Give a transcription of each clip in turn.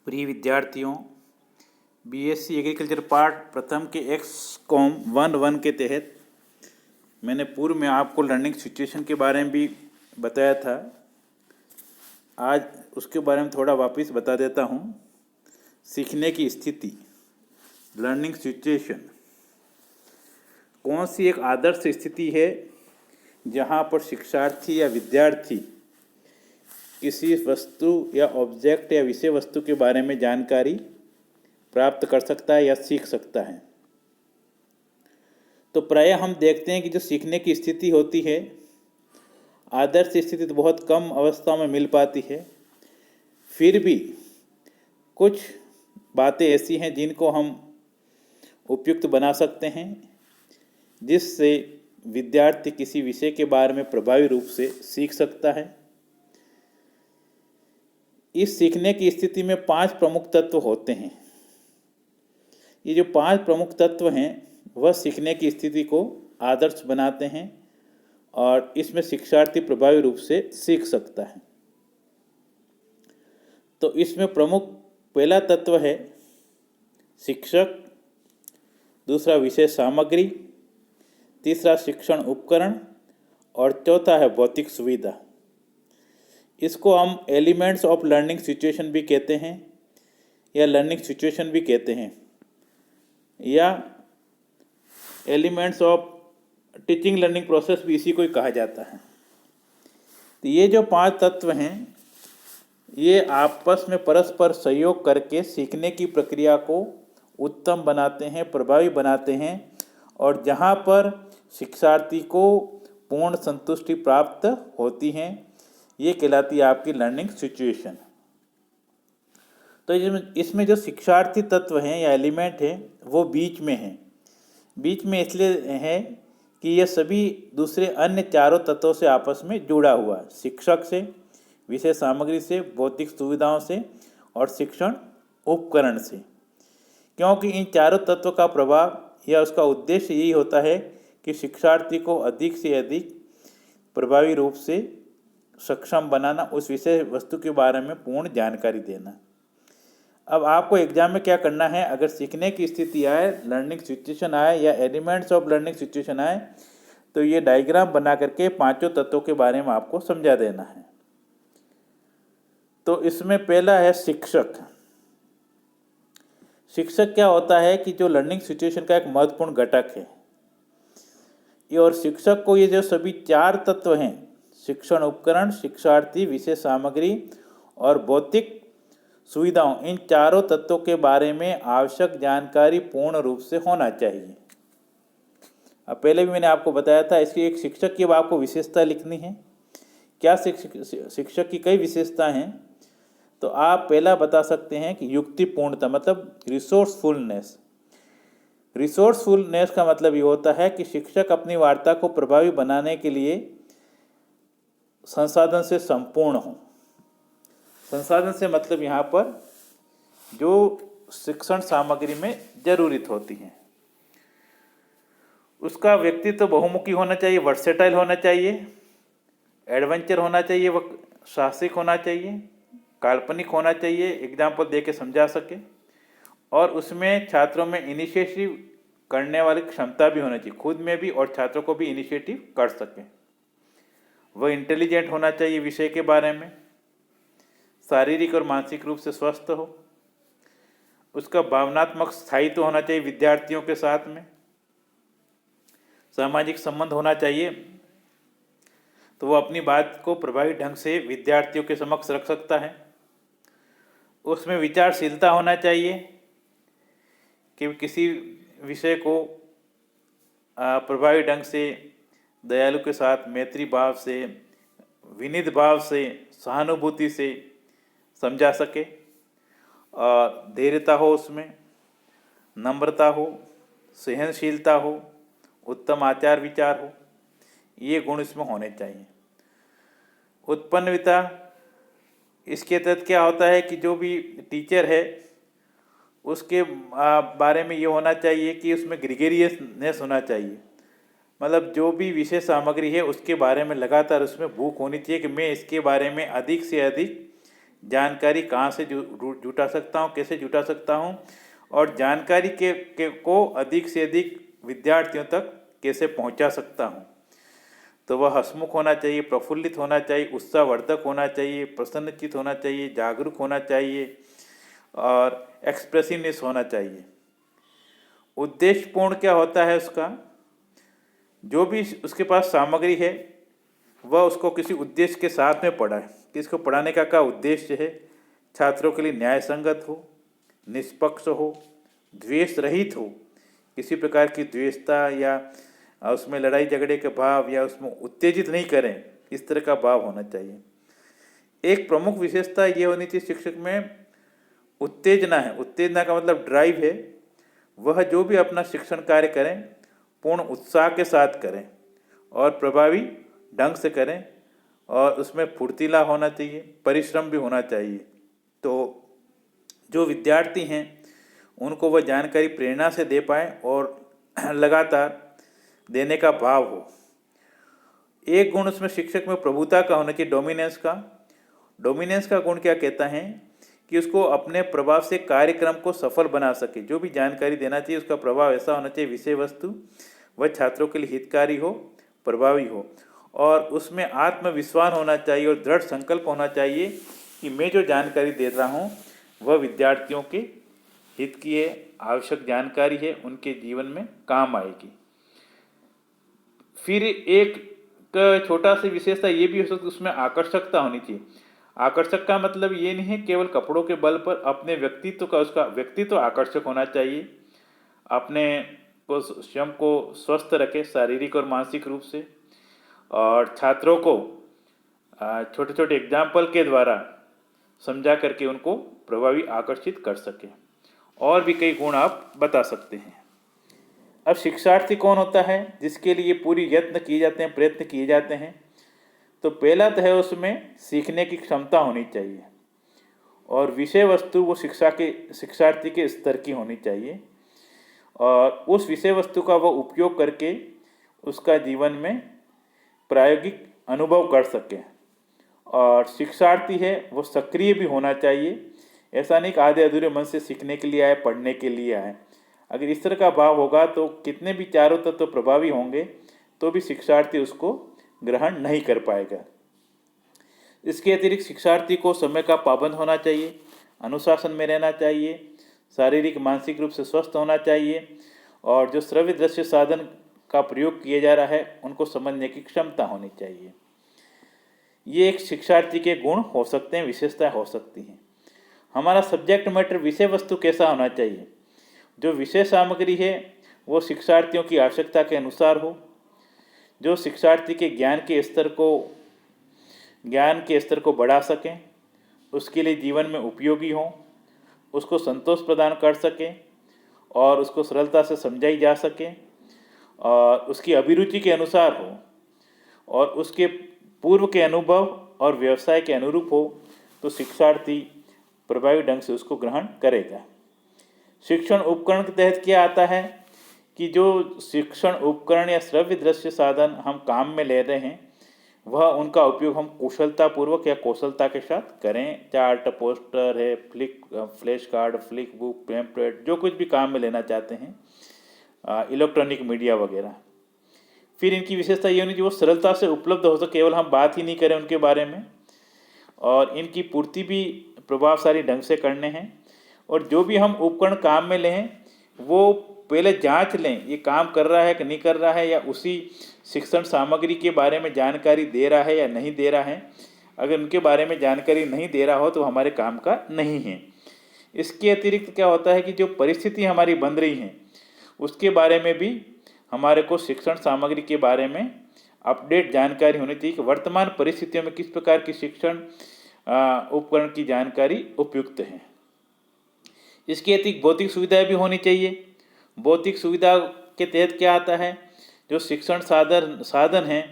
प्रिय विद्यार्थियों, BSc agriculture part प्रथम के एक्सकॉम 1 के तहत मैंने पूर्व में आपको लर्निंग सिचुएशन के बारे में भी बताया था। आज उसके बारे में थोड़ा वापस बता देता हूँ। सीखने की स्थिति, लर्निंग सिचुएशन कौन सी एक आदर्श स्थिति है जहाँ पर शिक्षार्थी या विद्यार्थी किसी वस्तु या ऑब्जेक्ट या विषय वस्तु के बारे में जानकारी प्राप्त कर सकता है या सीख सकता है। तो प्रायः हम देखते हैं कि जो सीखने की स्थिति होती है, आदर्श स्थिति तो बहुत कम अवस्थाओं में मिल पाती है। फिर भी कुछ बातें ऐसी हैं जिनको हम उपयुक्त बना सकते हैं, जिससे विद्यार्थी किसी विषय के बारे में प्रभावी रूप से सीख सकता है। इस सीखने की स्थिति में 5 प्रमुख तत्व होते हैं। ये जो 5 प्रमुख तत्व हैं वह सीखने की स्थिति को आदर्श बनाते हैं और इसमें शिक्षार्थी प्रभावी रूप से सीख सकता है। तो इसमें प्रमुख पहला तत्व है शिक्षक, दूसरा विषय सामग्री, तीसरा शिक्षण उपकरण और चौथा है भौतिक सुविधा। इसको हम एलिमेंट्स ऑफ लर्निंग सिचुएशन भी कहते हैं या लर्निंग सिचुएशन भी कहते हैं या elements of teaching learning process भी इसी को ही कहा जाता है। तो ये जो 5 तत्व हैं ये आपस में परस्पर सहयोग करके सीखने की प्रक्रिया को उत्तम बनाते हैं, प्रभावी बनाते हैं और जहाँ पर शिक्षार्थी को पूर्ण संतुष्टि प्राप्त होती है, ये कहलाती है आपकी लर्निंग सिचुएशन। तो इसमें जो शिक्षार्थी तत्व हैं या एलिमेंट हैं वो बीच में हैं। बीच में इसलिए है कि ये सभी दूसरे अन्य चारों तत्वों से आपस में जुड़ा हुआ है, शिक्षक से, विषय सामग्री से, भौतिक सुविधाओं से और शिक्षण उपकरण से। क्योंकि इन चारों तत्वों का प्रभाव या उसका उद्देश्य यही होता है कि शिक्षार्थी को अधिक से अधिक प्रभावी रूप से सक्षम बनाना, उस विषय वस्तु के बारे में पूर्ण जानकारी देना। अब आपको एग्जाम में क्या करना है, अगर सीखने की स्थिति आए, लर्निंग सिचुएशन आए या एलिमेंट्स ऑफ लर्निंग सिचुएशन आए, तो ये डायग्राम बना करके 5 तत्वों के बारे में आपको समझा देना है। तो इसमें पहला है शिक्षक। शिक्षक क्या होता है कि जो लर्निंग सिचुएशन का एक महत्वपूर्ण घटक है। और शिक्षक को ये जो सभी 4 तत्व हैं, शिक्षण उपकरण, शिक्षार्थी, विषय सामग्री और भौतिक सुविधाओं, इन चारों तत्वों के बारे में आवश्यक जानकारी पूर्ण रूप से होना चाहिए। अब पहले भी मैंने आपको बताया था, इसकी एक शिक्षक की अब आपको विशेषता लिखनी है। क्या शिक्षक की कई विशेषता हैं, तो आप पहला बता सकते हैं कि युक्तिपूर्णता, मतलब रिसोर्सफुलनेस। रिसोर्सफुलनेस का मतलब ये होता है कि शिक्षक अपनी वार्ता को प्रभावी बनाने के लिए संसाधन से संपूर्ण हो। संसाधन से मतलब यहाँ पर जो शिक्षण सामग्री में जरूरत होती है, उसका व्यक्तित्व बहुमुखी होना चाहिए, वर्सेटाइल होना चाहिए, एडवेंचर होना चाहिए, वह साहसिक होना चाहिए, काल्पनिक होना चाहिए, एग्जाम्पल दे के समझा सके, और उसमें छात्रों में इनिशिएटिव करने वाली क्षमता भी होना चाहिए, खुद में भी और छात्रों को भी इनिशिएटिव कर सके। वह इंटेलिजेंट होना चाहिए विषय के बारे में, शारीरिक और मानसिक रूप से स्वस्थ हो, उसका भावनात्मक स्थायित्व होना चाहिए विद्यार्थियों के साथ में, सामाजिक संबंध होना चाहिए, तो वो अपनी बात को प्रभावी ढंग से विद्यार्थियों के समक्ष रख सकता है। उसमें विचारशीलता होना चाहिए कि किसी विषय को प्रभावी ढंग से दयालु के साथ मैत्री भाव से, विनीत भाव से, सहानुभूति से समझा सके, और धैर्यता हो, उसमें नम्रता हो, सहनशीलता हो, उत्तम आचार विचार हो, ये गुण इसमें होने चाहिए। उत्पन्नविता, इसके तहत क्या होता है कि जो भी टीचर है उसके बारे में ये होना चाहिए कि उसमें ग्रेगरियसनेस होना चाहिए, मतलब जो भी विषय सामग्री है उसके बारे में लगातार उसमें भूख होनी चाहिए कि मैं इसके बारे में अधिक से अधिक जानकारी कहाँ से जुटा सकता हूँ, कैसे जुटा सकता हूँ, और जानकारी को अधिक से अधिक विद्यार्थियों तक कैसे पहुँचा सकता हूँ। तो वह हंसमुख होना चाहिए, प्रफुल्लित होना चाहिए, उत्साहवर्धक होना चाहिए, प्रसन्नचित होना चाहिए, जागरूक होना चाहिए और एक्सप्रेसिवनेस होना चाहिए। उद्देश्यपूर्ण क्या होता है उसका? जो भी उसके पास सामग्री है वह उसको किसी उद्देश्य के साथ में पढ़ाए कि इसको पढ़ाने का क्या उद्देश्य है। छात्रों के लिए न्याय संगत हो, निष्पक्ष हो, द्वेष रहित हो, किसी प्रकार की द्वेषता या उसमें लड़ाई झगड़े के भाव या उसमें उत्तेजित नहीं करें, इस तरह का भाव होना चाहिए। एक प्रमुख विशेषता ये होनी चाहिए शिक्षक में, उत्तेजना है। उत्तेजना का मतलब ड्राइव है। वह जो भी अपना शिक्षण कार्य करें पूर्ण उत्साह के साथ करें और प्रभावी ढंग से करें और उसमें फुर्तीला होना चाहिए, परिश्रम भी होना चाहिए। तो जो विद्यार्थी हैं उनको वह जानकारी प्रेरणा से दे पाए और लगातार देने का भाव हो। एक गुण उसमें शिक्षक में प्रभुता का होना चाहिए, डोमिनेंस का। डोमिनेंस का गुण क्या कहता है कि उसको अपने प्रभाव से कार्यक्रम को सफल बना सके। जो भी जानकारी देना चाहिए उसका प्रभाव ऐसा होना चाहिए, विषय वस्तु वह छात्रों के लिए हितकारी हो, प्रभावी हो, और उसमें आत्मविश्वास होना चाहिए और दृढ़ संकल्प होना चाहिए कि मैं जो जानकारी दे रहा हूँ वह विद्यार्थियों के हित की है, आवश्यक जानकारी है, उनके जीवन में काम आएगी। फिर एक छोटा सी विशेषता ये भी हो सकती है, उसमें आकर्षकता होनी चाहिए। आकर्षक का मतलब ये नहीं है केवल कपड़ों के बल पर, अपने व्यक्तित्व का, उसका व्यक्तित्व आकर्षक होना चाहिए। अपने को स्वयं को स्वस्थ रखे शारीरिक और मानसिक रूप से, और छात्रों को छोटे छोटे एग्जाम्पल के द्वारा समझा करके उनको प्रभावी आकर्षित कर सके। और भी कई गुण आप बता सकते हैं। अब शिक्षार्थी कौन होता है जिसके लिए पूरी यत्न किए जाते हैं, प्रयत्न किए जाते हैं? तो पहला तो है उसमें सीखने की क्षमता होनी चाहिए और विषय वस्तु वो शिक्षार्थी के स्तर की होनी चाहिए और उस विषय वस्तु का वो उपयोग करके उसका जीवन में प्रायोगिक अनुभव कर सके। और शिक्षार्थी है वो सक्रिय भी होना चाहिए। ऐसा नहीं कि आधे अधूरे मन से सीखने के लिए आए, पढ़ने के लिए आए। अगर इस तरह का भाव होगा तो कितने भी चारों तत्व प्रभावी होंगे तो भी शिक्षार्थी उसको ग्रहण नहीं कर पाएगा। इसके अतिरिक्त शिक्षार्थी को समय का पाबंद होना चाहिए, अनुशासन में रहना चाहिए, शारीरिक मानसिक रूप से स्वस्थ होना चाहिए और जो श्रव्य दृश्य साधन का प्रयोग किया जा रहा है उनको समझने की क्षमता होनी चाहिए। ये एक शिक्षार्थी के गुण हो सकते हैं, विशेषता हो सकती हैं। हमारा सब्जेक्ट मैटर विषय वस्तु कैसा होना चाहिए? जो विषय सामग्री है वो शिक्षार्थियों की आवश्यकता के अनुसार हो, जो शिक्षार्थी के ज्ञान के स्तर को बढ़ा सकें, उसके लिए जीवन में उपयोगी हों, उसको संतोष प्रदान कर सकें और उसको सरलता से समझाई जा सके और उसकी अभिरुचि के अनुसार हो और उसके पूर्व के अनुभव और व्यवसाय के अनुरूप हो, तो शिक्षार्थी प्रभावी ढंग से उसको ग्रहण करेगा। शिक्षण उपकरण के तहत क्या आता है कि जो शिक्षण उपकरण या श्रव्य दृश्य साधन हम काम में ले रहे हैं वह उनका उपयोग हम कुशलतापूर्वक या कौशलता के साथ करें। चार्ट, पोस्टर है, flash card, flick book, pamphlet, जो कुछ भी काम में लेना चाहते हैं, इलेक्ट्रॉनिक मीडिया वगैरह। फिर इनकी विशेषता ये होनी चाहिए वो सरलता से उपलब्ध हो सके, केवल हम बात ही नहीं करें उनके बारे में, और इनकी पूर्ति भी प्रभावशाली ढंग से करने हैं। और जो भी हम उपकरण काम में लें वो पहले जांच लें ये काम कर रहा है कि नहीं कर रहा है, या उसी शिक्षण सामग्री के बारे में जानकारी दे रहा है या नहीं दे रहा है। अगर उनके बारे में जानकारी नहीं दे रहा हो तो हमारे काम का नहीं है। इसके अतिरिक्त क्या होता है कि जो परिस्थिति हमारी बन रही हैं उसके बारे में भी हमारे को शिक्षण सामग्री के बारे में अपडेट जानकारी होनी चाहिए कि वर्तमान परिस्थितियों में किस प्रकार की शिक्षण उपकरण की जानकारी उपयुक्त है। इसके अतिरिक्त भौतिक सुविधाएं भी होनी चाहिए। भौतिक सुविधा के तहत क्या आता है, जो शिक्षण साधन हैं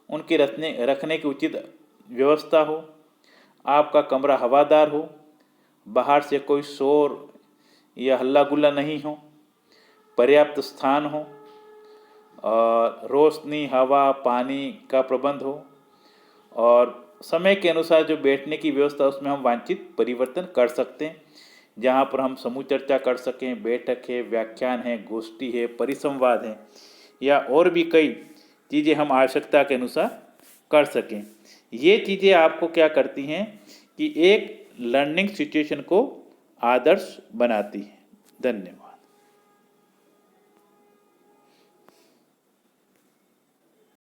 उनके रखने की उचित व्यवस्था हो, आपका कमरा हवादार हो, बाहर से कोई शोर या हल्ला गुल्ला नहीं हो, पर्याप्त स्थान हो और रोशनी, हवा, पानी का प्रबंध हो और समय के अनुसार जो बैठने की व्यवस्था उसमें हम वांछित परिवर्तन कर सकते हैं, जहाँ पर हम समूह चर्चा कर सकें, बैठक है, व्याख्यान है, गोष्ठी है, परिसंवाद है, या और भी कई चीज़ें हम आवश्यकता के अनुसार कर सकें। ये चीज़ें आपको क्या करती हैं कि एक लर्निंग सिचुएशन को आदर्श बनाती है। धन्यवाद।